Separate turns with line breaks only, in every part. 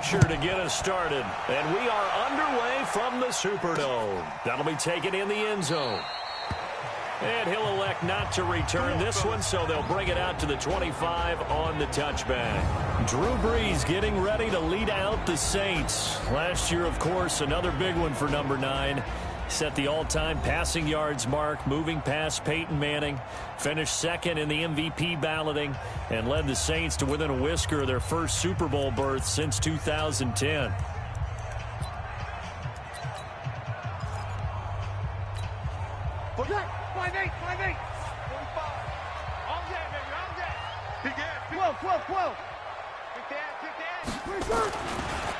pressure to get us started. And we are underway from the Superdome. That'll be taken in the end zone. And he'll elect not to return this one, so they'll bring it out to the 25 on the touchback. Drew Brees getting ready to lead out the Saints. Last year, of course, another big one for number 9. Set the all-time passing yards mark, moving past Peyton Manning, finished second in the MVP balloting, and led the Saints to within a whisker of their first Super Bowl berth since 2010.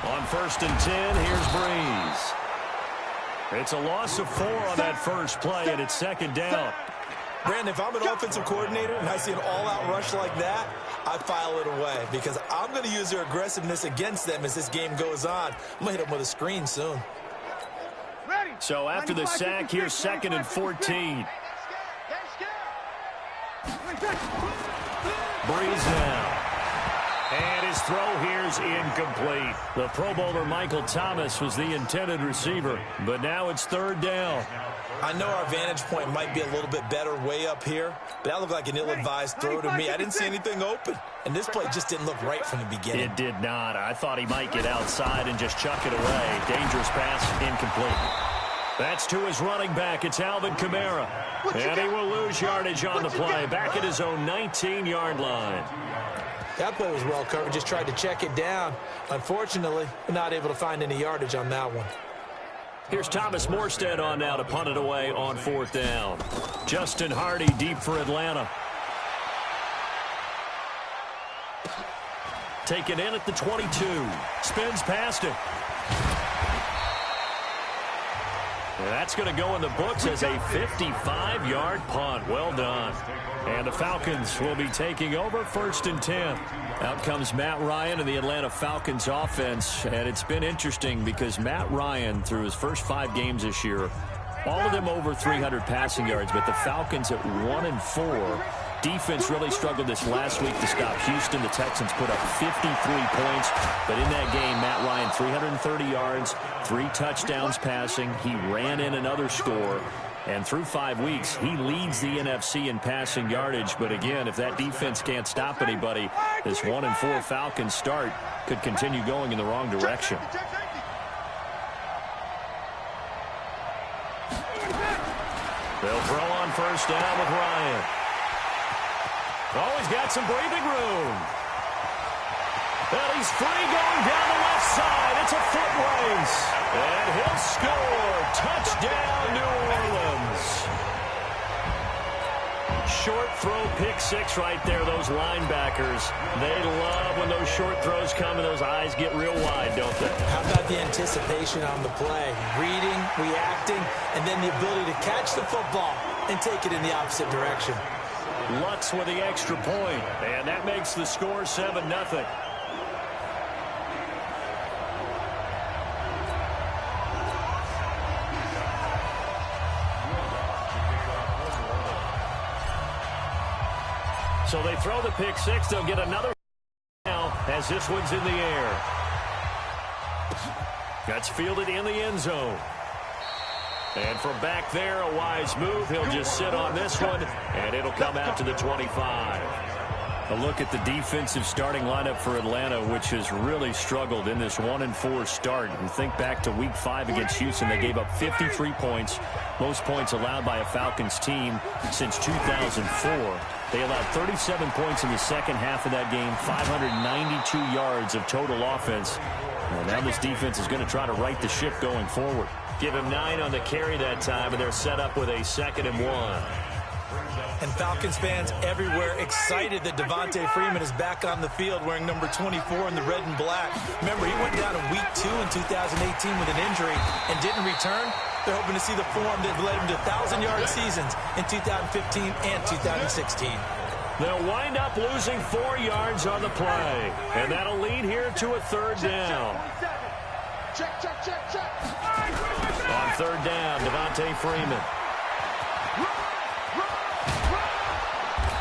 On 1st and 10, here's Brees. It's a loss of 4 on that first play, and it's 2nd down.
Brandon, if I'm an offensive coordinator and I see an all-out rush like that, I file it away because I'm going to use their aggressiveness against them as this game goes on. I'm going to hit them with a screen soon.
So after the sack, here's 2nd and 14. Brees now. And his throw here's incomplete. The Pro Bowler Michael Thomas was the intended receiver, but now it's 3rd down.
I know our vantage point might be a little bit better way up here, but that looked like an ill-advised throw to me. I didn't see anything open, and this play just didn't look right from the beginning.
It did not. I thought he might get outside and just chuck it away. Dangerous pass, incomplete. That's to his running back. It's Alvin Kamara. And he will lose yardage on the play, back at his own 19-yard line.
That play was well covered, just tried to check it down. Unfortunately, we're not able to find any yardage on that one.
Here's Thomas Morstead on now to punt it away on 4th down. Justin Hardy deep for Atlanta. Taken in at the 22. Spins past it. And that's going to go in the books as a 55-yard punt. Well done. And the Falcons will be taking over 1st and 10. Out comes Matt Ryan and the Atlanta Falcons offense. And it's been interesting because Matt Ryan, through his first 5 games this year, all of them over 300 passing yards, but the Falcons at 1-4. Defense really struggled this last week to stop Houston. The Texans put up 53 points, but in that game, Matt Ryan, 330 yards, 3 touchdowns passing. He ran in another score, and through 5 weeks, he leads the NFC in passing yardage. But again, if that defense can't stop anybody, this 1-4 Falcons start could continue going in the wrong direction. They'll throw on 1st down with Ryan. Oh, he's got some breathing room. And he's free going down the left side. It's a foot race. And he'll score. Touchdown, New Orleans. Short throw, pick 6 right there, those linebackers. They love when those short throws come and those eyes get real wide, don't they?
How about the anticipation on the play? Reading, reacting, and then the ability to catch the football and take it in the opposite direction.
Lutz with the extra point, and that makes the score 7-0. So they throw the pick 6. They'll get another now as this one's in the air. That's fielded in the end zone. And from back there, a wise move. He'll just sit on this one, and it'll come out to the 25. A look at the defensive starting lineup for Atlanta, which has really struggled in this 1-4 start. And think back to Week 5 against Houston. They gave up 53 points, most points allowed by a Falcons team since 2004. They allowed 37 points in the second half of that game, 592 yards of total offense. And now this defense is going to try to right the ship going forward. Give him 9 on the carry that time, and they're set up with a 2nd and 1.
And Falcons fans everywhere excited that Devontae Freeman is back on the field wearing number 24 in the red and black. Remember, he went down in Week 2 in 2018 with an injury and didn't return. They're hoping to see the form that led him to 1,000-yard seasons in 2015 and 2016.
They'll wind up losing 4 yards on the play, and that'll lead here to a 3rd down.
Check.
On 3rd down, Devontae Freeman.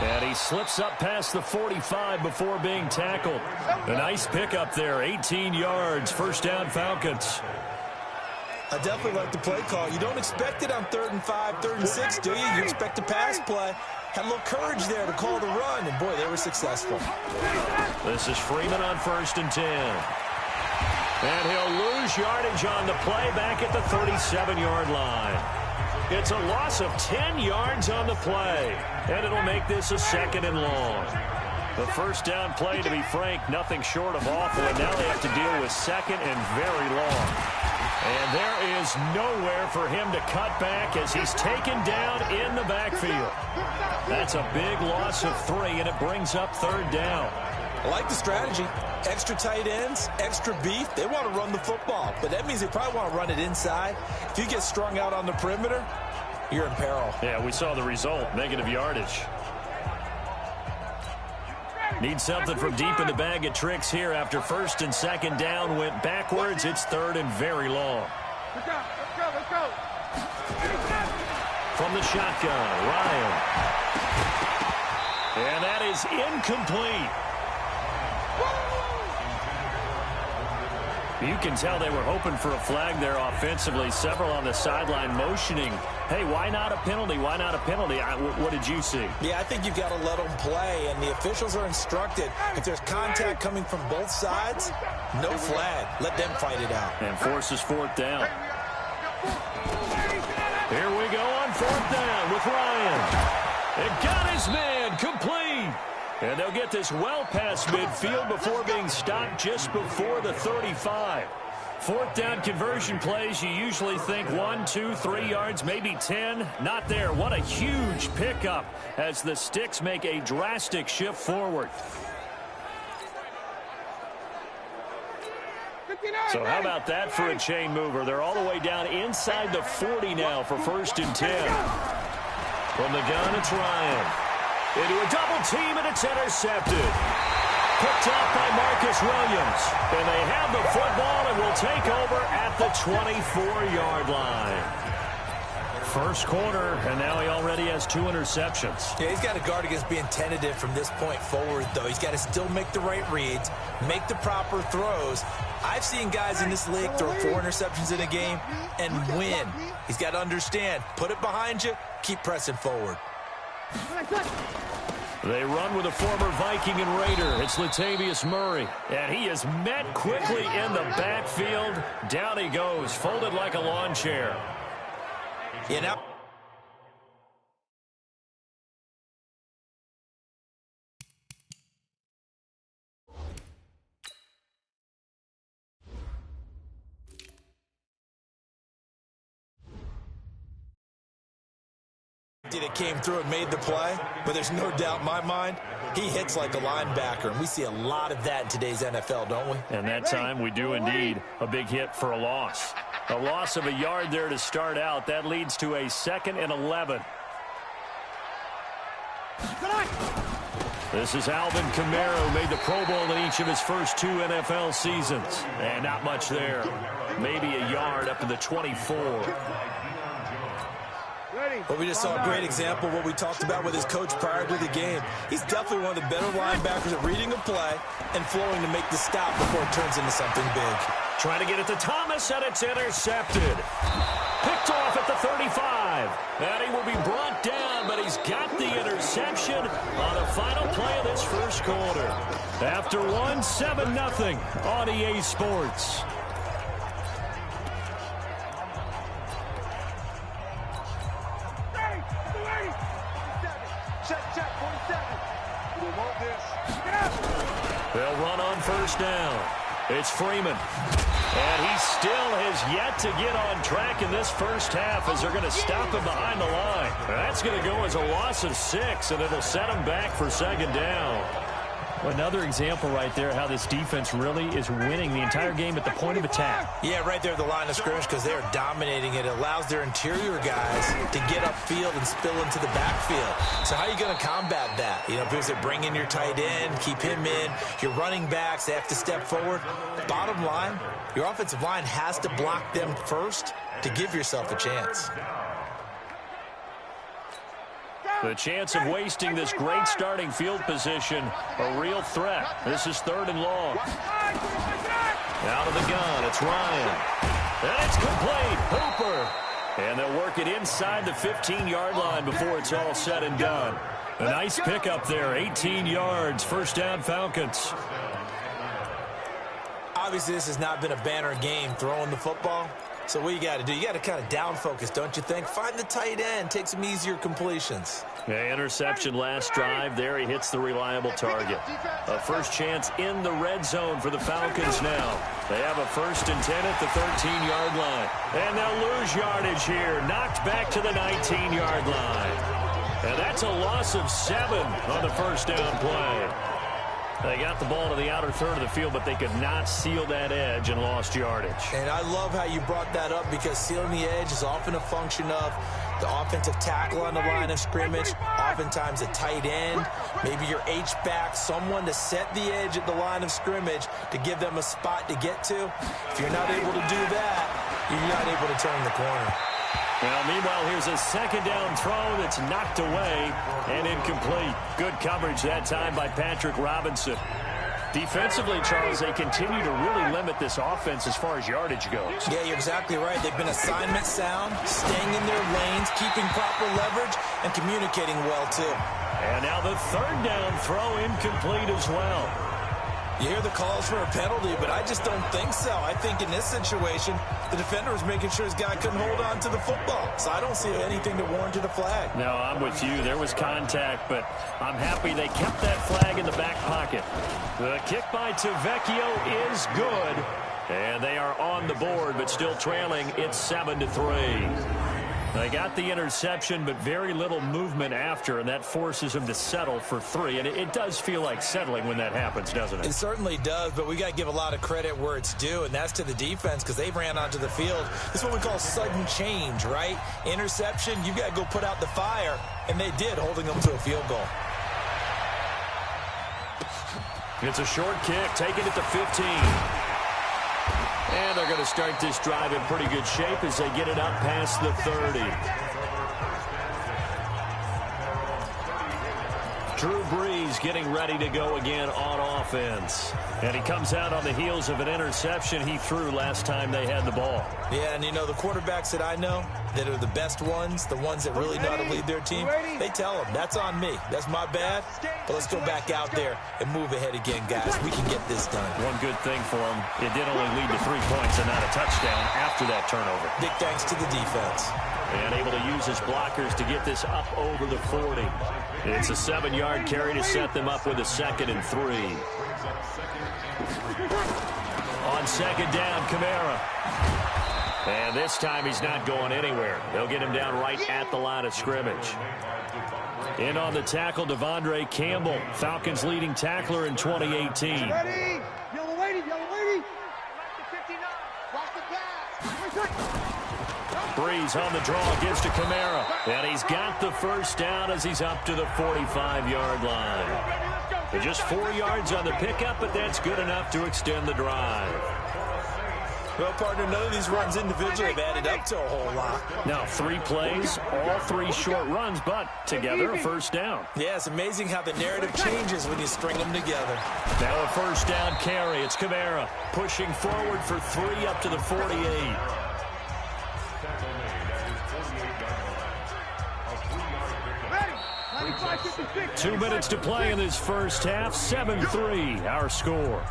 And he slips up past the 45 before being tackled. A nice pickup there, 18 yards, first down Falcons.
I definitely like the play call. You don't expect it on 3rd and 5, 3rd and 6, do you? You expect a pass play. Had a little courage there to call the run, and boy, they were successful.
This is Freeman on 1st and 10. And he'll lose yardage on the play back at the 37-yard line. It's a loss of 10 yards on the play, and it'll make this a 2nd and long. The first down play, to be frank, nothing short of awful, and now they have to deal with 2nd and very long. And there is nowhere for him to cut back as he's taken down in the backfield. That's a big loss of 3, and it brings up 3rd down.
I like the strategy. Extra tight ends, extra beef. They want to run the football, but that means they probably want to run it inside. If you get strung out on the perimeter, you're in peril.
Yeah, we saw the result, negative yardage. Need something from deep in the bag of tricks here after 1st and 2nd down went backwards. It's 3rd and very long.
Let's go.
From the shotgun, Ryan. And that is incomplete. You can tell they were hoping for a flag there offensively. Several on the sideline motioning, hey, why not a penalty? Why not a penalty? What did you see?
Yeah, I think you've got to let them play, and the officials are instructed. If there's contact coming from both sides, no flag. Let them fight it out.
And forces 4th down. Here we go on 4th down with Ryan. It got his man complete. And they'll get this well past midfield before being stopped just before the 35. 4th down conversion plays, you usually think 1, 2, 3 yards, maybe 10. Not there. What a huge pickup as the Sticks make a drastic shift forward. So how about that for a chain mover? They're all the way down inside the 40 now for 1st and 10. From the gun, it's Ryan. Into a double team, and it's intercepted. Picked off by Marcus Williams. And they have the football and will take over at the 24-yard line. First quarter, and now he already has 2 interceptions.
Yeah, he's got to guard against being tentative from this point forward, though. He's got to still make the right reads, make the proper throws. I've seen guys in this league throw 4 interceptions in a game and win. He's got to understand, put it behind you, keep pressing forward.
They run with a former Viking and Raider. It's Latavius Murray. And he is met quickly in the backfield. Down he goes, folded like a lawn chair.
You know. That came through and made the play, but there's no doubt in my mind he hits like a linebacker, and we see a lot of that in today's NFL, don't we?
And that time we do indeed. A big hit for a loss. A loss of a yard there to start out. That leads to a 2nd and 11. This is Alvin Kamara, made the Pro Bowl in each of his first 2 NFL seasons. And not much there. Maybe a yard up to the 24.
Well, we just saw a great example of what we talked about with his coach prior to the game. He's definitely one of the better linebackers at reading a play and flowing to make the stop before it turns into something big.
Trying to get it to Thomas, and it's intercepted. Picked off at the 35. And he will be brought down, but he's got the interception on the final play of this first quarter. After 1, 7-0 on EA Sports. They'll run on first down. It's Freeman. And he still has yet to get on track in this first half as they're going to stop him behind the line. That's going to go as a loss of 6, and it'll set him back for 2nd down. Another example right there how this defense really is winning the entire game at the point of attack.
Yeah, right there at the line of scrimmage because they're dominating it. It allows their interior guys to get upfield and spill into the backfield. So how are you going to combat that? You know, because they bring in your tight end, keep him in. Your running backs, they have to step forward. Bottom line, your offensive line has to block them first to give yourself a chance.
The chance of wasting this great starting field position, a real threat. This is 3rd and long. Out of the gun, it's Ryan. And it's complete. Hooper. And they'll work it inside the 15-yard line before it's all said and done. A nice pickup there, 18 yards, first down Falcons.
Obviously, this has not been a banner game throwing the football. So what you got to do, you got to kind of down focus, don't you think? Find the tight end, take some easier completions.
Yeah, interception last drive. There he hits the reliable target. A first chance in the red zone for the Falcons now. They have a 1st and 10 at the 13-yard line. And they'll lose yardage here. Knocked back to the 19-yard line. And that's a loss of 7 on the first down play. They got the ball to the outer third of the field, but they could not seal that edge and lost yardage.
And I love how you brought that up because sealing the edge is often a function of the offensive tackle on the line of scrimmage, oftentimes a tight end, maybe your H-back, someone to set the edge at the line of scrimmage to give them a spot to get to. If you're not able to do that, you're not able to turn the corner.
Well, meanwhile, here's a 2nd down throw that's knocked away and incomplete. Good coverage that time by Patrick Robinson. Defensively, Charles, they continue to really limit this offense as far as yardage goes.
Yeah, you're exactly right. They've been assignment sound, staying in their lanes, keeping proper leverage, and communicating well, too.
And now the 3rd down throw incomplete as well.
You hear the calls for a penalty, but I just don't think so. I think in this situation, the defender was making sure his guy couldn't hold on to the football. So I don't see anything to warrant a flag.
No, I'm with you. There was contact, but I'm happy they kept that flag in the back pocket. The kick by Tavecchio is good. And they are on the board, but still trailing. It's 7-3. They got the interception, but very little movement after, and that forces them to settle for 3. And it does feel like settling when that happens, doesn't it?
It certainly does, but we got to give a lot of credit where it's due, and that's to the defense because they ran onto the field. This is what we call sudden change, right? Interception, you got to go put out the fire, and they did, holding them to a field goal.
It's a short kick, taking it to 15. And they're going to start this drive in pretty good shape as they get it up past the 30. Drew Brees getting ready to go again on offense. And he comes out on the heels of an interception he threw last time they had the ball.
Yeah, and you know, the quarterbacks that I know that are the best ones, the ones that really know how to lead their team, they tell them, that's on me. That's my bad. But let's go back out there and move ahead again, guys. We can get this done.
One good thing for him, it did only lead to 3 points and not a touchdown after that turnover.
Big thanks to the defense.
And able to use his blockers to get this up over the 40. It's a 7-yard carry to set them up with a 2nd and 3. On 2nd down, Kamara. And this time he's not going anywhere. They'll get him down right at the line of scrimmage. In on the tackle, Devondre Campbell, Falcons leading tackler in 2018.
Ready? Yellow lady, yellow lady. Watch the pass.
Brees on the draw, gives to Kamara. And he's got the first down as he's up to the 45-yard line. Just 4 yards on the pickup, but that's good enough to extend the drive.
Well, partner, none of these runs individually have added up to a whole lot.
Now, 3 plays, all 3 short runs, but together a first down.
Yeah, it's amazing how the narrative changes when you string them together.
Now a first down carry. It's Kamara pushing forward for 3 up to the 48. 2 minutes to play in this first half. 7-3, our score.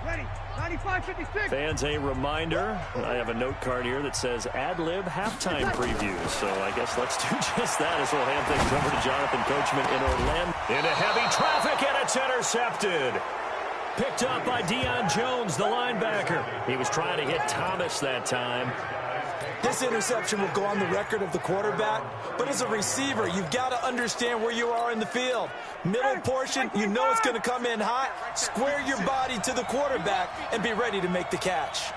Ready? 95-56.
Fans, a reminder, I have a note card here that says ad-lib halftime previews. So I guess let's do just that as we'll hand things over to Jonathan Coachman in Orlando. Into heavy traffic, and it's intercepted. Picked up by Deion Jones, the linebacker. He was trying to hit Thomas that time.
This interception will go on the record of the quarterback, but as a receiver, you've got to understand where you are in the field. Middle portion, you know it's going to come in hot. Square your body to the quarterback and be ready to make the catch.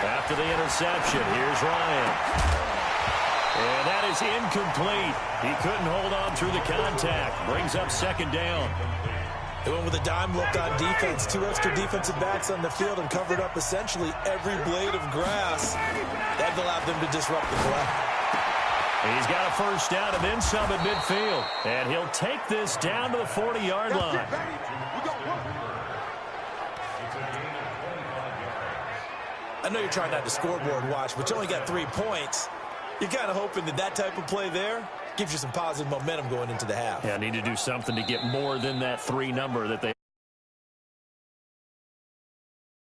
After the interception, here's Ryan. And that is incomplete. He couldn't hold on through the contact. Brings up second down.
They went with a dime look on defense. 2 extra defensive backs on the field and covered up essentially every blade of grass. That allowed them to disrupt the play.
He's got a first down and then some at midfield. And he'll take this down to the 40-yard line.
I know you're trying not to scoreboard watch, but you only got 3 points. You're kind of hoping that type of play there gives you some positive momentum going into the half.
Yeah, need to do something to get more than that 3 number that they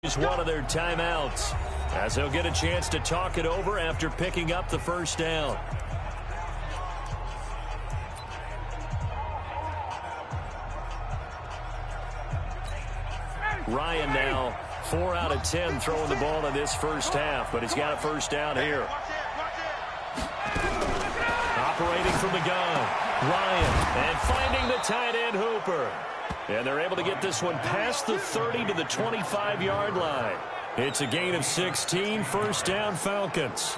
use one of their timeouts, as they'll get a chance to talk it over after picking up the first down. Ryan now 4 out of 10 throwing the ball in this first half, but he's got a first down here. Operating from the gun, Ryan, and finding the tight end Hooper. And they're able to get this one past the 30 to the 25-yard line. It's a gain of 16, first down Falcons.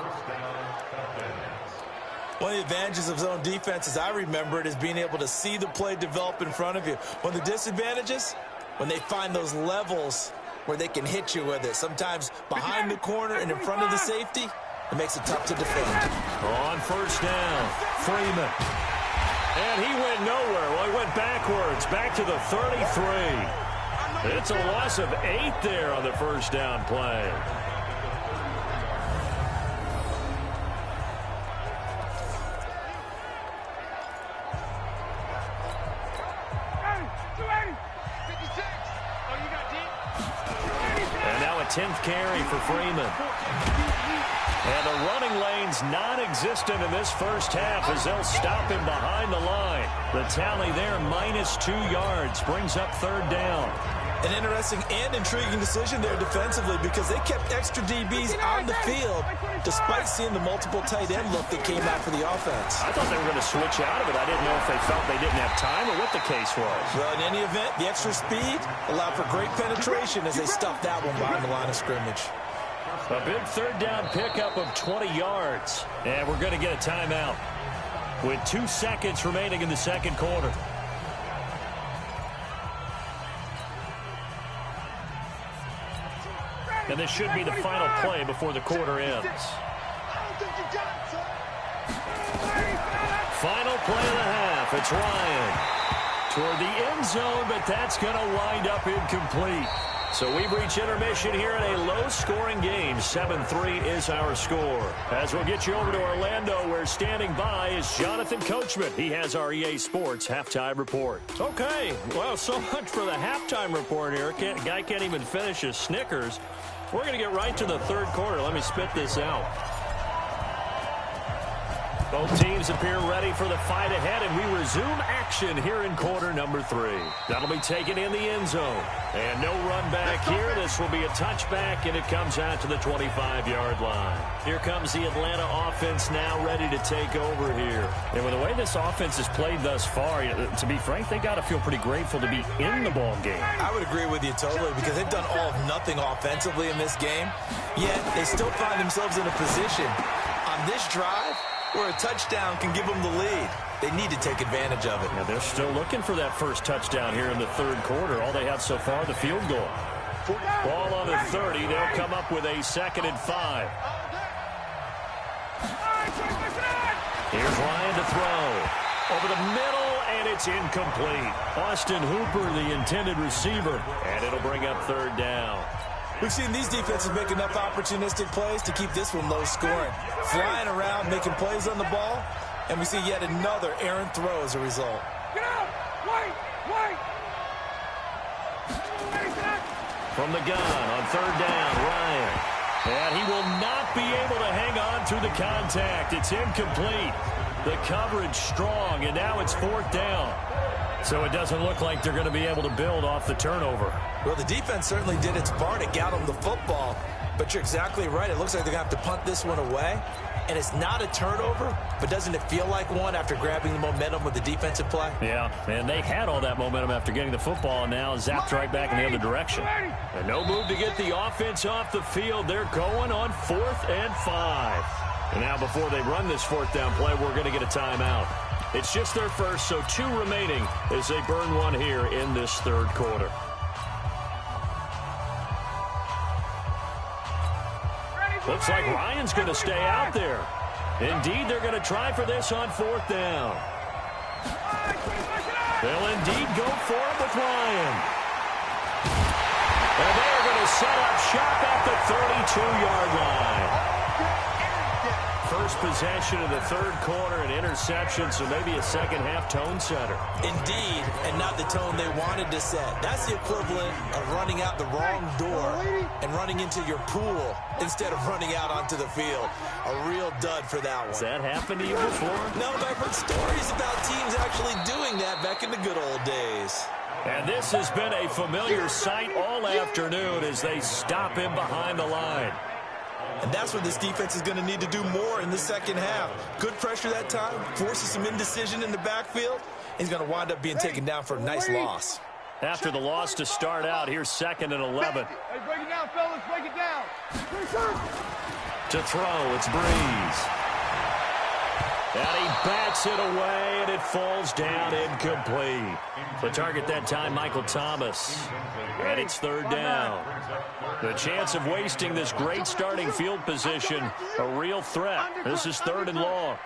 One of the advantages of zone defense, as I remember it, is being able to see the play develop in front of you. One of the disadvantages, when they find those levels where they can hit you with it, sometimes behind the corner and in front of the safety, it makes it tough to defend.
On first down, Freeman. And he went nowhere. Well, he went backwards, back to the 33. It's a loss of 8 there on the first down play. And now a 10th carry for Freeman. And the running lane's non-existent in this first half as they'll stop him behind the line. The tally there, -2 yards, brings up third down.
An interesting and intriguing decision there defensively because they kept extra DBs on the field despite seeing the multiple tight end look that came out for the offense.
I thought they were going to switch out of it. I didn't know if they felt they didn't have time or what the case was.
Well, in any event, the extra speed allowed for great penetration as they stuffed that one behind the line of scrimmage.
A big third down pickup of 20 yards. And we're going to get a timeout with 2 seconds remaining in the second quarter. And this should be the final play before the quarter ends. Final play of the half. It's Ryan toward the end zone, but that's going to wind up incomplete. So we've reached intermission here in a low-scoring game. 7-3 is our score. As we'll get you over to Orlando, where standing by is Jonathan Coachman. He has our EA Sports halftime report. Okay, well, so much for the halftime report here. Guy can't even finish his Snickers. We're going to get right to the third quarter. Let me spit this out. Both teams appear ready for the fight ahead, and we resume action here in quarter number 3. That'll be taken in the end zone. And no run back here. This will be a touchback, and it comes out to the 25-yard line. Here comes the Atlanta offense now ready to take over here. And with the way this offense has played thus far, to be frank, they got to feel pretty grateful to be in the ball game.
I would agree with you totally because they've done all of nothing offensively in this game, yet they still find themselves in a position on this drive where a touchdown can give them the lead. They need to take advantage of it.
Yeah, they're still looking for that first touchdown here in the third quarter. All they have so far, the field goal. Ball on the 30. They'll come up with a 2nd and 5. Here's Ryan to throw. Over the middle, and it's incomplete. Austin Hooper, the intended receiver. And it'll bring up third down.
We've seen these defenses make enough opportunistic plays to keep this one low scoring. Flying around, making plays on the ball, and we see yet another errant throw as a result.
Get out! Wait!
From the gun on third down, Ryan. And he will not be able to hang on through the contact. It's incomplete. The coverage strong, and now it's 4th down. So it doesn't look like they're going to be able to build off the turnover.
Well, the defense certainly did its part to get them the football. But you're exactly right. It looks like they're going to have to punt this one away. And it's not a turnover, but doesn't it feel like one after grabbing the momentum with the defensive play?
Yeah, and they had all that momentum after getting the football, and now zapped right back in the other direction. And no move to get the offense off the field. They're going on 4th and 5. And now before they run this fourth down play, we're going to get a timeout. It's just their first, so 2 remaining as they burn one here in this third quarter. Looks like Ryan's going to stay out there. Indeed, they're going to try for this on fourth down. They'll indeed go for it with Ryan. And they're going to set up shop at the 32-yard line. First possession of the third quarter, an interception, so maybe a second-half tone setter.
Indeed, and not the tone they wanted to set. That's the equivalent of running out the wrong door and running into your pool instead of running out onto the field. A real dud for that one.
Has that happened to you before?
No, but I've heard stories about teams actually doing that back in the good old days.
And this has been a familiar sight all afternoon as they stop him behind the line.
And that's what this defense is going to need to do more in the second half. Good pressure that time, forces some indecision in the backfield. He's going to wind up being taken down for a nice loss.
After the loss to start out, here's 2nd and 11.
Hey, break it down, fellas. Break it down.
To throw, it's Breeze. And he bats it away, and it falls down incomplete. The target that time, Michael Thomas. And it's 3rd down. The chance of wasting this great starting field position, a real threat. This is 3rd and long.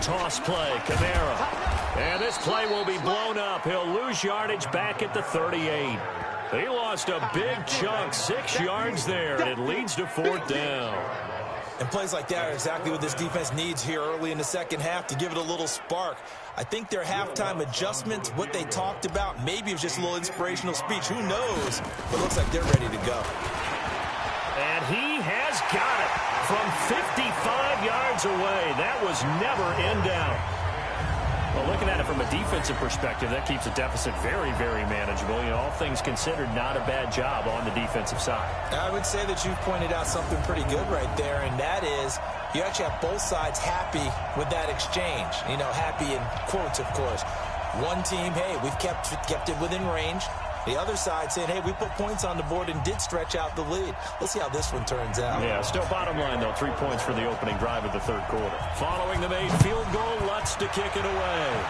Toss play, Kamara. And this play will be blown up. He'll lose yardage back at the 38. He lost a big chunk, 6 yards there, and it leads to 4th down.
And plays like that are exactly what this defense needs here early in the second half to give it a little spark. I think their halftime adjustments, what they talked about, maybe it was just a little inspirational speech. Who knows? But it looks like they're ready to go.
And he has got it from 55 yards away. That was never in doubt. Well, looking at it from a defensive perspective, that keeps the deficit very, very manageable. You know, all things considered, not a bad job on the defensive side.
I would say that you've pointed out something pretty good right there, and that is you actually have both sides happy with that exchange. You know, happy in quotes, of course. One team, hey, we've kept it within range. The other side saying, hey, we put points on the board and did stretch out the lead. Let's see how this one turns out.
Yeah, still bottom line, though, 3 points for the opening drive of the third quarter. Following the made field goal, Lutz to kick it away.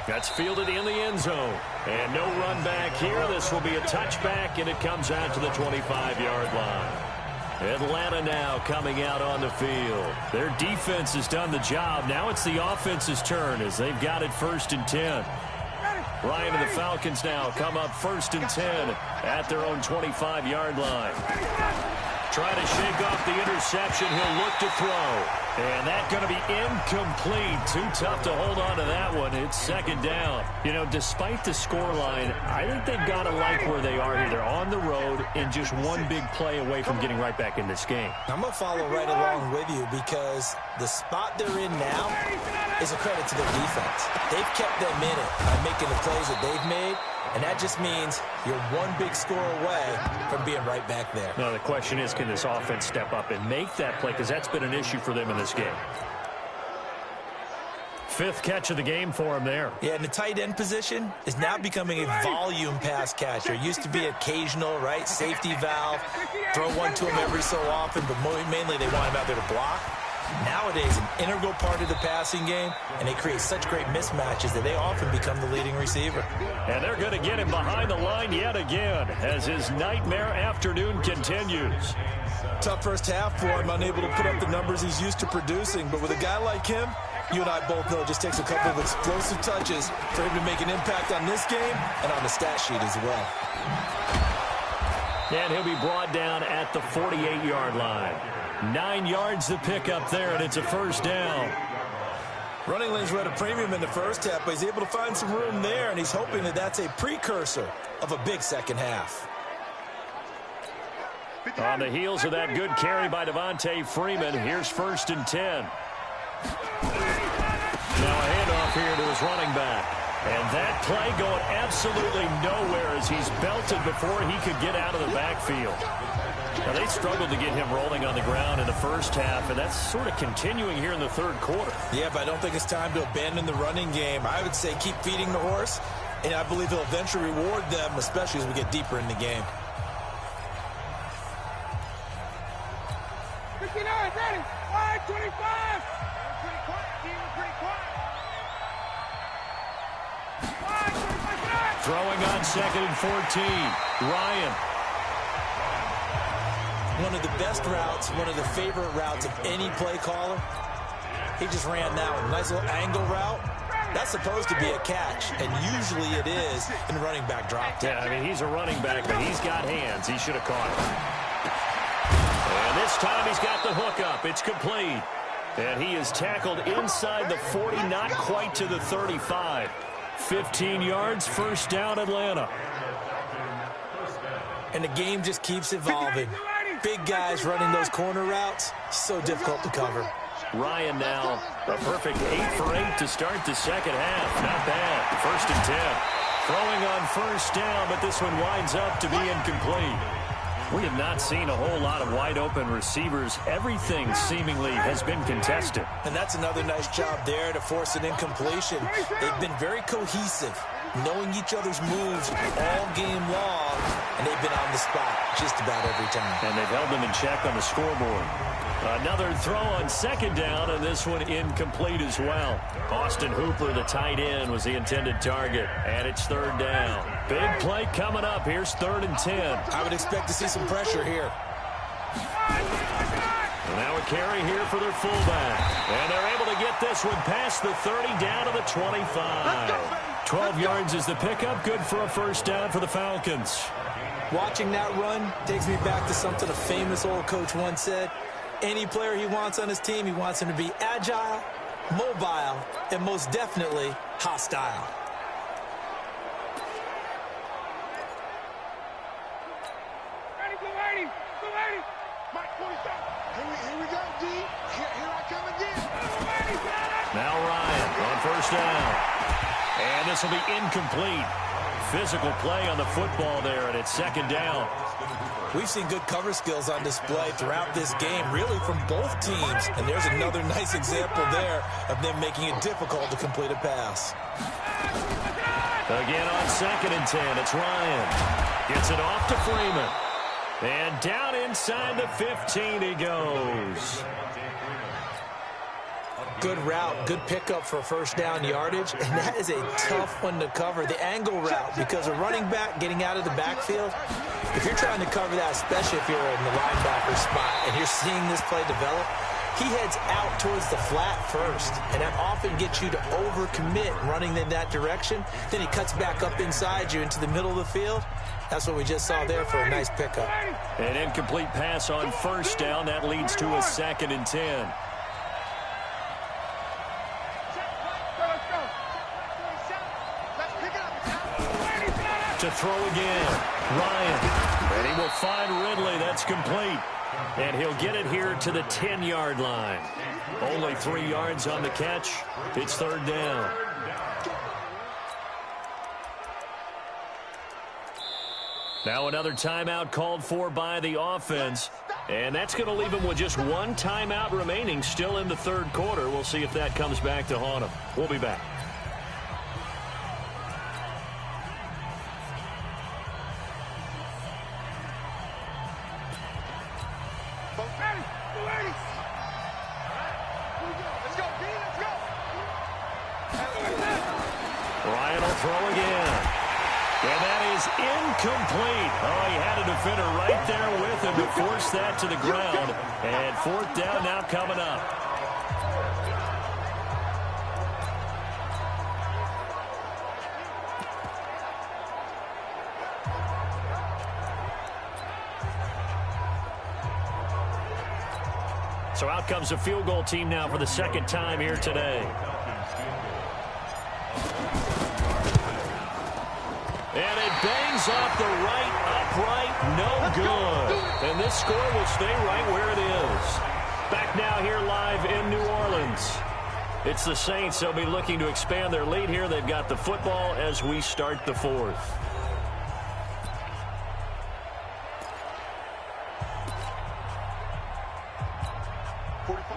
That's fielded in the end zone. And no run back here. This will be a touchback, and it comes out to the 25-yard line. Atlanta now coming out on the field. Their defense has done the job. Now it's the offense's turn as they've got it 1st and 10. Ryan and the Falcons now come up 1st and 10 at their own 25-yard line. Trying to shake off the interception. He'll look to throw. And that's going to be incomplete. Too tough to hold on to that one. It's 2nd down. You know, despite the scoreline, I think they've got to like where they are here. They're on the road and just one big play away from getting right back in this game.
I'm going to follow right along with you because the spot they're in now is a credit to their defense. They've kept them in it by making the plays that they've made. And that just means you're one big score away from being right back there.
Now, the question is, can this offense step up and make that play? Because that's been an issue for them in this game. 5th catch of the game for him there.
Yeah, and the tight end position is now becoming a volume pass catcher. It used to be occasional, right? Safety valve. Throw one to him every so often, but mainly they want him out there to block. Nowadays, an integral part of the passing game, and they create such great mismatches that they often become the leading receiver.
And they're going to get him behind the line yet again as his nightmare afternoon continues.
Tough first half for him, unable to put up the numbers he's used to producing. But with a guy like him, you and I both know it just takes a couple of explosive touches for him to make an impact on this game and on the stat sheet as well.
And he'll be brought down at the 48-yard line. 9 yards to pick up there, and it's a 1st down.
Running lanes were at a premium in the first half, but he's able to find some room there, and he's hoping that that's a precursor of a big second half.
On the heels of that good carry by Devontae Freeman, here's 1st and 10. Now a handoff here to his running back. And that play going absolutely nowhere as he's belted before he could get out of the backfield. Now, they struggled to get him rolling on the ground in the first half, and that's sort of continuing here in the third quarter.
Yeah, but I don't think it's time to abandon the running game. I would say keep feeding the horse, and I believe he'll eventually reward them, especially as we get deeper in the game.
Throwing on 2nd and 14. Ryan.
One of the best routes, one of the favorite routes of any play caller. He just ran that one. Nice little angle route. That's supposed to be a catch, and usually it is in running back drop.
Yeah, I mean, he's a running back, but he's got hands. He should have caught it. And this time he's got the hook up. It's complete. And he is tackled inside the 40, not quite to the 35. 15 yards, first down, Atlanta.
And the game just keeps evolving. Big guys running those corner routes, so difficult to cover.
Ryan now, a perfect 8 for 8 to start the second half. Not bad. 1st and 10. Throwing on first down, but this one winds up to be incomplete. We have not seen a whole lot of wide-open receivers. Everything seemingly has been contested.
And that's another nice job there to force an incompletion. They've been very cohesive, knowing each other's moves all game long, and they've been on the spot just about every time.
And they've held them in check on the scoreboard. Another throw on 2nd down, and this one incomplete as well. Austin Hooper, the tight end, was the intended target, and it's 3rd down. Big play coming up. Here's 3rd and 10.
I would expect to see some pressure here.
And now a carry here for their fullback. And they're able to get this one past the 30 down to the 25. 12 yards is the pickup. Good for a first down for the Falcons.
Watching that run takes me back to something a famous old coach once said. Any player he wants on his team, he wants him to be agile, mobile, and most definitely hostile.
Here we go, D. Here I come again.
Now Ryan on first down. And this will be incomplete. Physical play on the football there, and it's 2nd down.
We've seen good cover skills on display throughout this game, really from both teams. And there's another nice example there of them making it difficult to complete a pass.
Again on 2nd and 10, it's Ryan. Gets it off to Freeman. And down inside the 15 he goes.
Good route, good pickup for first down yardage, and that is a tough one to cover. The angle route, because a running back getting out of the backfield, if you're trying to cover that, especially if you're in the linebacker spot and you're seeing this play develop, he heads out towards the flat first, and that often gets you to overcommit running in that direction. Then he cuts back up inside you into the middle of the field. That's what we just saw there for a nice pickup.
An incomplete pass on first down. That leads to a 2nd and 10. To throw again, Ryan, and he will find Ridley. That's complete, and he'll get it here to the 10-yard line. Only 3 yards on the catch. It's 3rd down. Now another timeout called for by the offense, and that's going to leave them with just 1 timeout remaining still in the 3rd quarter. We'll see if that comes back to haunt them. We'll be back. Ryan will throw again. And that is incomplete. Oh, he had a defender right there with him to force that to the ground. And 4th down now coming up. So out comes the field goal team now for the 2nd time here today. And it bangs off the right upright, no good. And this score will stay right where it is. Back now here live in New Orleans. It's the Saints. They'll be looking to expand their lead here. They've got the football as we start the 4th.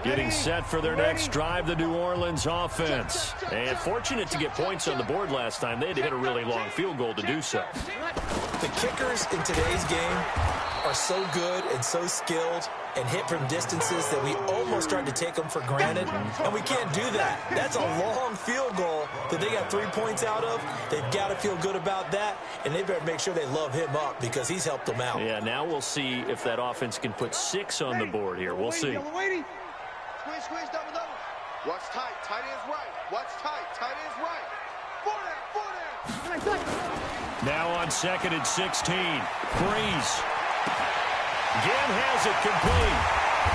Getting set for their next drive, the New Orleans offense. And fortunate to get points on the board last time. They had to hit a really long field goal to do so.
The kickers in today's game are so good and so skilled and hit from distances that we almost start to take them for granted, and we can't do that. That's a long field goal that they got 3 points out of. They've got to feel good about that, and they better make sure they love him up because he's helped them out.
Yeah, now we'll see if that offense can put 6 on the board here. We'll see.
Squeeze, squeeze, double, double. Watch tight, tight ends right. Watch tight, tight ends right. Four down.
Now on 2nd and 16. Breeze. Again has it complete.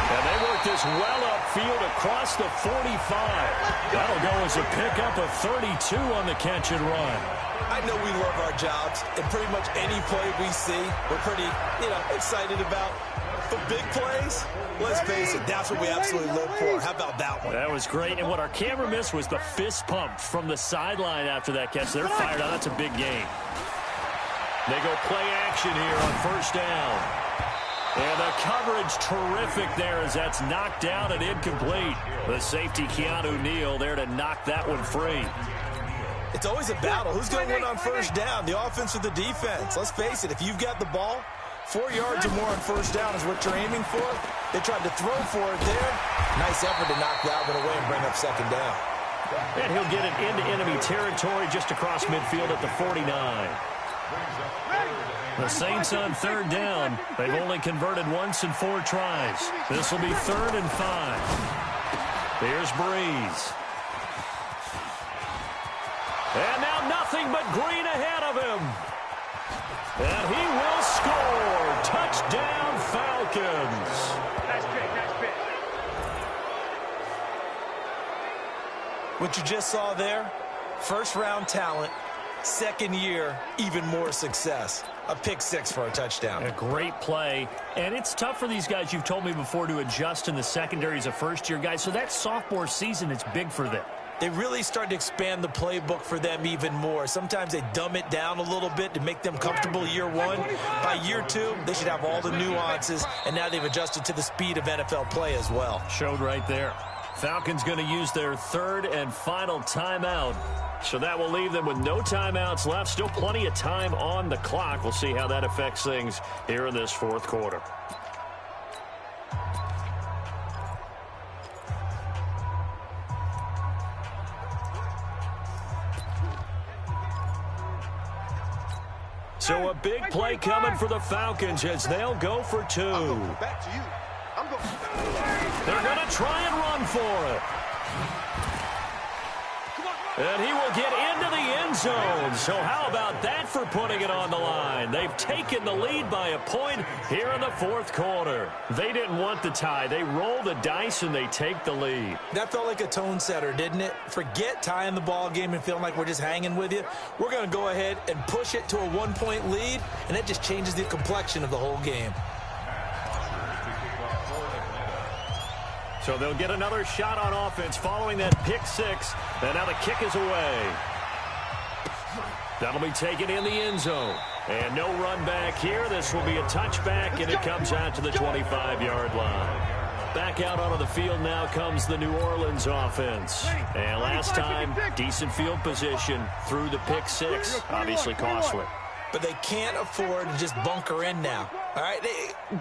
And they work this well upfield across the 45. That'll go as a pickup of 32 on the catch and run.
I know we love our jobs, and pretty much any play we see, we're pretty, excited about. But big plays, let's face it, that's what we absolutely live for. How about that one?
That was great. And what our camera missed was the fist pump from the sideline after that catch. They're fired out. That's a big game. They go play action here on 1st down. And the coverage terrific there as that's knocked down and incomplete. The safety, Keanu Neal, there to knock that one free.
It's always a battle. Who's going to win on 1st down, the offense or the defense? Let's face it, if you've got the ball, 4 yards or more on 1st down is what you're aiming for. They tried to throw for it there. Nice effort to knock that one away and bring up 2nd down.
And he'll get it into enemy territory just across midfield at the 49. The Saints on 3rd down. They've only converted once in 4 tries. This will be 3rd and 5. Here's Breeze. And now nothing but green ahead of him. And he will score. Touchdown, Falcons.
Nice pick, nice pick.
What you just saw there, 1st-round talent, 2nd year, even more success. A pick 6 for a touchdown.
A great play. And it's tough for these guys, you've told me before, to adjust in the secondary as a first-year guy. So that sophomore season, it's big for them.
They really start to expand the playbook for them even more. Sometimes they dumb it down a little bit to make them comfortable year 1. By year 2, they should have all the nuances, and now they've adjusted to the speed of NFL play as well.
Showed right there. Falcons going to use their 3rd and final timeout. So that will leave them with no timeouts left. Still plenty of time on the clock. We'll see how that affects things here in this 4th quarter. So a big play coming for the Falcons as they'll go for 2.
Back to you.
They're going to try and run for it. And he will get into the end zone. So how about that for putting it on the line? They've taken the lead by a point here in the 4th quarter. They didn't want the tie. They roll the dice and they take the lead.
That felt like a tone setter, didn't it? Forget tying the ball game and feeling like we're just hanging with you. We're going to go ahead and push it to a 1-point lead, and that just changes the complexion of the whole game.
So they'll get another shot on offense following that pick 6. And now the kick is away. That'll be taken in the end zone. And no run back here. This will be a touchback, and it comes out to the 25-yard line. Back out onto the field now comes the New Orleans offense. And last time, decent field position through the pick 6. Obviously costly.
But they can't afford to just bunker in now. All right,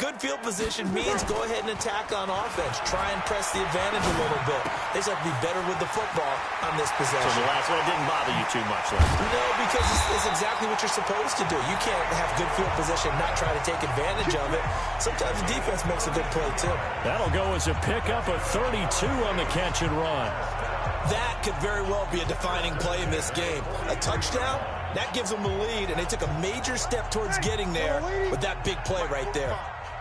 good field position means go ahead and attack on offense. Try and press the advantage a little bit. They just have to be better with the football on this possession.
So the last one didn't bother you too much, though?
No, because it's exactly what you're supposed to do. You can't have good field position, not try to take advantage of it. Sometimes the defense makes a good play, too.
That'll go as a pickup of 32 on the catch and run.
That could very well be a defining play in this game. A touchdown? That gives them the lead, and they took a major step towards getting there with that big play right there.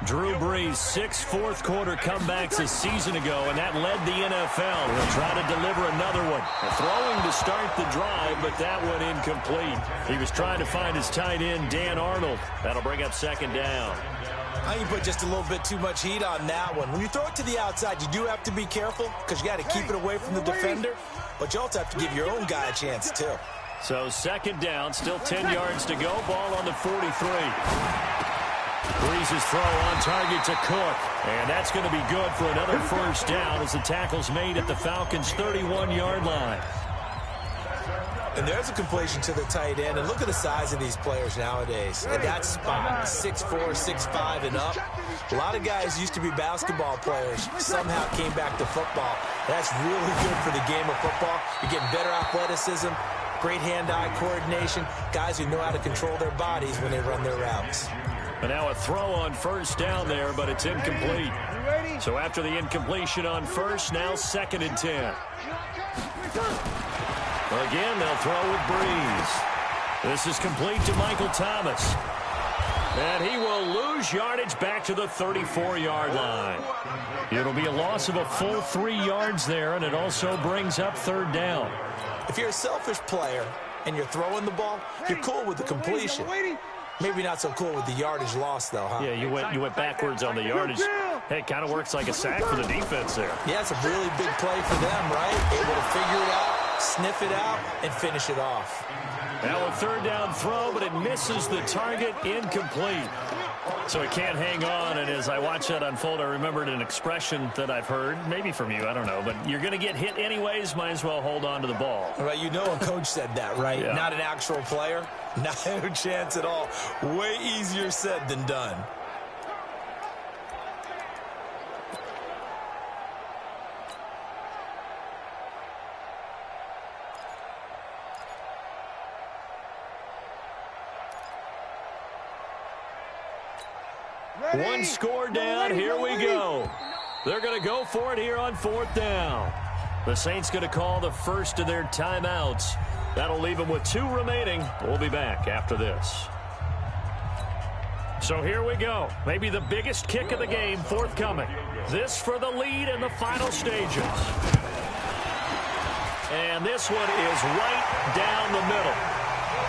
Drew Brees, 6 fourth-quarter comebacks a season ago, and that led the NFL. He'll try to deliver another one. Throwing to start the drive, but that one incomplete. He was trying to find his tight end, Dan Arnold. That'll bring up 2nd down.
I think you put just a little bit too much heat on that one. When you throw it to the outside, you do have to be careful because you got to keep it away from the defender, but you also have to give your own guy a chance, too.
So 2nd down, still 10 yards to go. Ball on the 43. Breeze's throw on target to Cook. And that's going to be good for another 1st down as the tackle's made at the Falcons' 31-yard line.
And there's a completion to the tight end. And look at the size of these players nowadays. At that spot, 6'4", 6'5", and up. A lot of guys used to be basketball players, somehow came back to football. That's really good for the game of football. You're getting better athleticism, great hand-eye coordination, guys who know how to control their bodies when they run their routes.
And now a throw on first down there, but it's incomplete. So after the incompletion on first, now 2nd and 10. Again, they'll throw with Breeze. This is complete to Michael Thomas. And he will lose yardage back to the 34-yard line. It'll be a loss of a full 3 yards there, and it also brings up 3rd down.
If you're a selfish player and you're throwing the ball, you're cool with the completion. Maybe not so cool with the yardage loss, though, huh?
Yeah, you went backwards on the yardage. Hey, it kind of works like a sack for the defense there.
Yeah, it's a really big play for them, right? Able to figure it out, sniff it out, and finish it off.
Now a 3rd down throw, but it misses the target, incomplete. So it can't hang on, and as I watch that unfold, I remembered an expression that I've heard, maybe from you, I don't know, but you're going to get hit anyways, might as well hold on to the ball.
Right, you know a coach said that, right?
Yeah.
Not an actual player. No chance at all. Way easier said than done.
One score down, here we go. They're going to go for it here on 4th down. The Saints going to call the first of their timeouts. That'll leave them with 2 remaining. We'll be back after this. So here we go. Maybe the biggest kick of the game forthcoming. This for the lead in the final stages. And this one is right down the middle.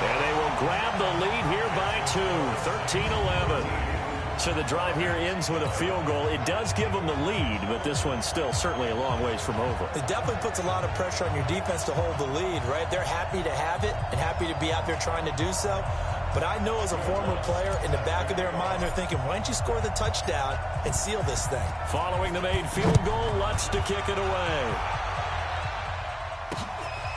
And they will grab the lead here by 2, 13-11. So the drive here ends with a field goal. It does give them the lead, but this one's still certainly a long ways from over.
It definitely puts a lot of pressure on your defense to hold the lead, right? They're happy to have it and happy to be out there trying to do so. But I know as a former player, in the back of their mind, they're thinking, why don't you score the touchdown and seal this thing?
Following the made field goal, Lutz to kick it away.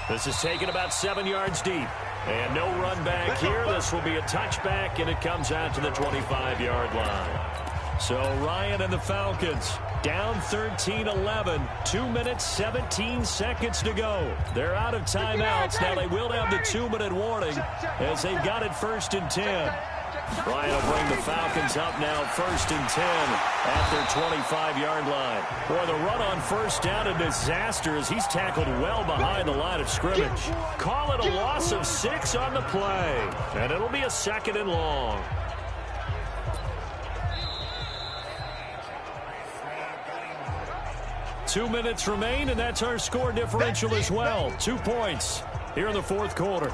This is taken about 7 yards deep. And no run back here. This will be a touchback, and it comes out to the 25-yard line. So Ryan and the Falcons down 13-11. 2 minutes, 17 seconds to go. They're out of timeouts. Now they will have the 2-minute warning as they've got it 1st and 10. Ryan will bring the Falcons up now 1st and 10 at their 25-yard line. Boy, the run on first down, a disaster as he's tackled well behind the line of scrimmage. Call it a loss of 6 on the play, and it'll be a 2nd and long. Two minutes remain, and that's our score differential as well. 2 points here in the 4th quarter.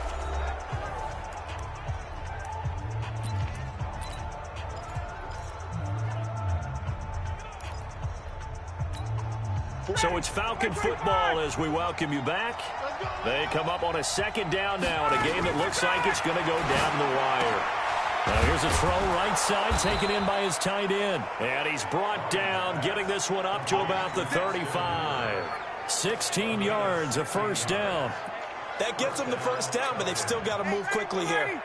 So it's Falcon football as we welcome you back. They come up on a 2nd down now in a game that looks like it's going to go down the wire. Now here's a throw right side taken in by his tight end. And he's brought down, getting this one up to about the 35. 16 yards, a 1st down.
That gets them the 1st down, but they've still got to move quickly here.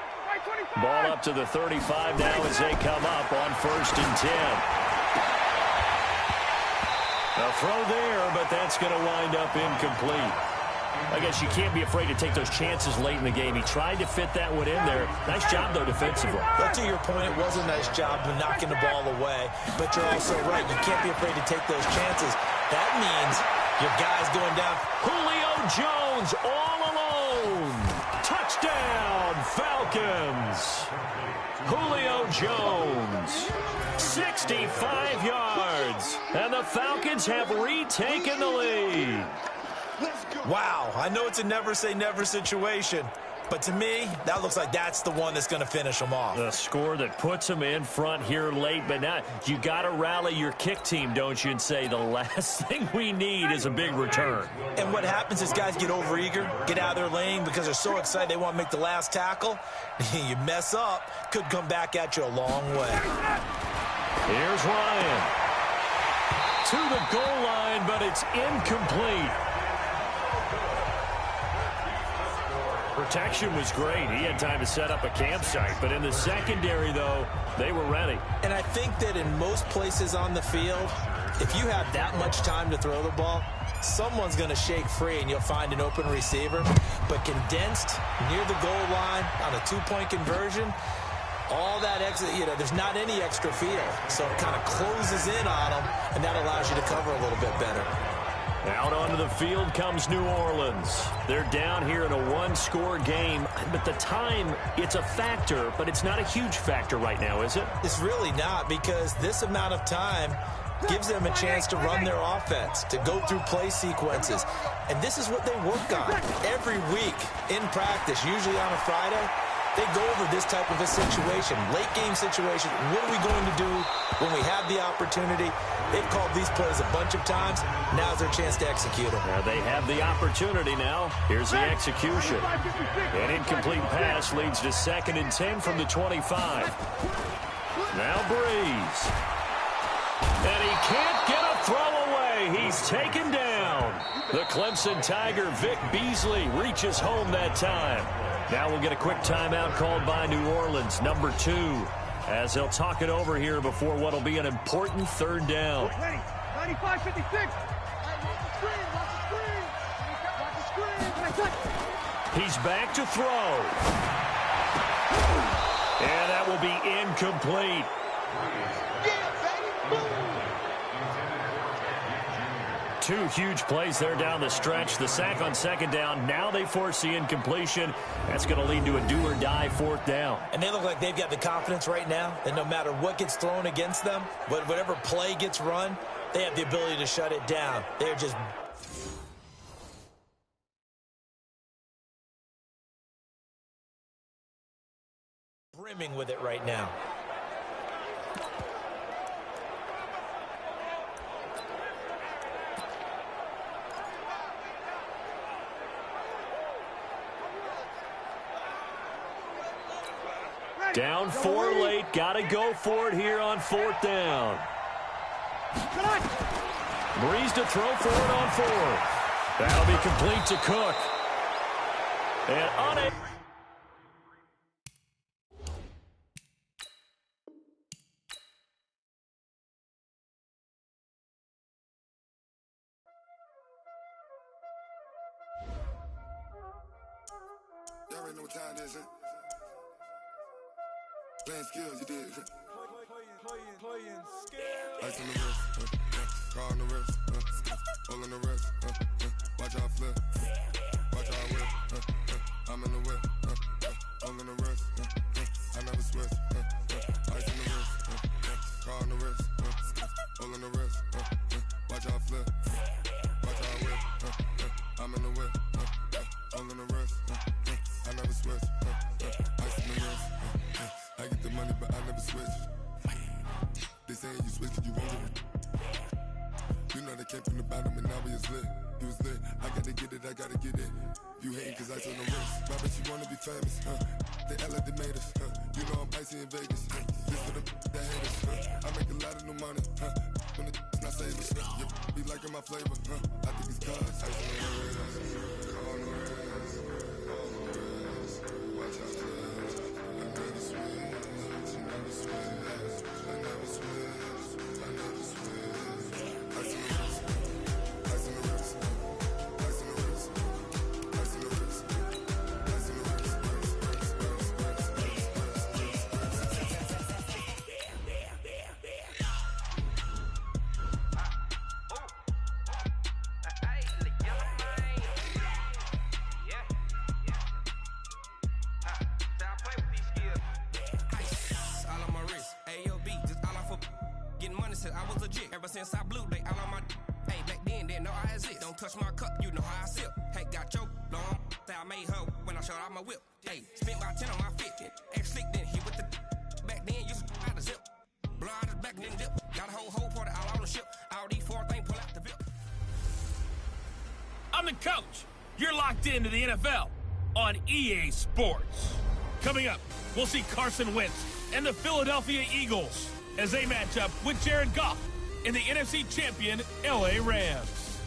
Ball up to the 35 now as they come up on 1st and 10. A throw there, but that's going to wind up incomplete. I guess you can't be afraid to take those chances late in the game. He tried to fit that one in there. Nice job, though, defensively.
But to your point, it was a nice job of knocking the ball away. But you're also right. You can't be afraid to take those chances. That means your guy's going down.
Julio Jones all alone. Touchdown, Falcons. Julio Jones. 65 yards. And the Falcons have retaken the lead.
Wow, I know it's a never-say-never situation, but to me, that looks like that's the one that's going to finish them off.
The score that puts them in front here late, but now you got to rally your kick team, don't you, and say the last thing we need is a big return.
And what happens is guys get overeager, get out of their lane because they're so excited they want to make the last tackle. You mess up, could come back at you a long way.
Here's Ryan. To the goal line, but it's incomplete. protection was great. He had time to set up a campsite. But in the secondary, though, they were ready.
And I think that in most places on the field, if you have that much time to throw the ball, someone's going to shake free and you'll find an open receiver. But condensed near the goal line on a two-point conversion, all that extra, there's not any extra field. So it kind of closes in on them, and that allows you to cover a little bit better.
Out onto the field comes New Orleans. They're down here in a one-score game, but the time, it's a factor, but it's not a huge factor right now, is it?
It's really not, because this amount of time gives them a chance to run their offense, to go through play sequences. And this is what they work on every week in practice, usually on a Friday. They go over this type of a situation, late game situation. What are we going to do when we have the opportunity? They've called these plays a bunch of times. Now's their chance to execute them.
They have the opportunity now. Here's the execution. An incomplete pass leads to 2nd and 10 from the 25. Now Breeze. And he can't get a throw away. He's taken down. The Clemson Tiger, Vic Beasley, reaches home that time. Now we'll get a quick timeout called by New Orleans, number 2, as they'll talk it over here before what will be an important 3rd down.
95-56.
He's back to throw. And that will be incomplete. Two huge plays there down the stretch. The sack on 2nd down. Now they force the incompletion. That's going to lead to a do-or-die 4th down.
And they look like they've got the confidence right now that no matter what gets thrown against them, whatever play gets run, they have the ability to shut it down. They're just brimming with it right now.
Down 4 late. Got to go for it here on 4th down. Breeze to throw for it on 4th. That'll be complete to Cook. And on it.
Y'all already know what time it is, huh? Playing skills, you did. Playing skills. Ice on the wrist, car on the wrist, hole on the wrist, watch out flip, watch out whip, I'm in the whip, hole on the wrist, I never switch, ice on the wrist, car on the wrist, hole on the wrist, watch out flip, watch out whip, I'm in the whip, hole on the wrist, I never switch, ice on the wrist. I get the money, but I never switch. They saying you switch, you won't get it. You know they came from the bottom and now we is lit. You was lit, I gotta get it, I gotta get it. You hating cause I told no wrist. I bet you wanna be famous, They act like they made us, You know I'm icy in Vegas, This for the that hate us, I make a lot of new money, When it's not saving, You be liking my flavor, I think it's cause ice on the wrist, on the wrist, on the wrist. Watch out for this, I never switch.
I was legit. Ever since I blew, they all on my. Hey, back then, didn't know I exist. Don't touch my cup, you know how I sip. Hey, got your long. Say I made her when I showed out my whip. Hey, spent about 10 on my fit. Ex slick, then hit with the. Back then, used to out the zip. Blow out his back, then dip. Got a whole party all on the ship. All these 4 things pull out the VIP.
I'm the coach. You're locked into the NFL on EA Sports. Coming up, we'll see Carson Wentz and the Philadelphia Eagles as they match up with Jared Goff in the NFC champion LA Rams.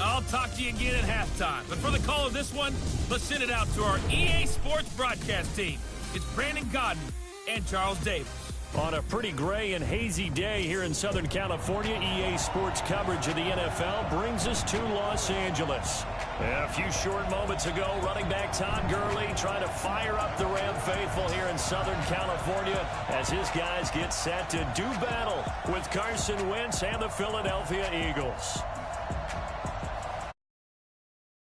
I'll talk to you again at halftime. But for the call of this one, let's send it out to our EA Sports broadcast team. It's Brandon Godden and Charles Davis.
On a pretty gray and hazy day here in Southern California, EA Sports coverage of the NFL brings us to Los Angeles. A few short moments ago, running back Todd Gurley trying to fire up the Ram faithful here in Southern California as his guys get set to do battle with Carson Wentz and the Philadelphia Eagles.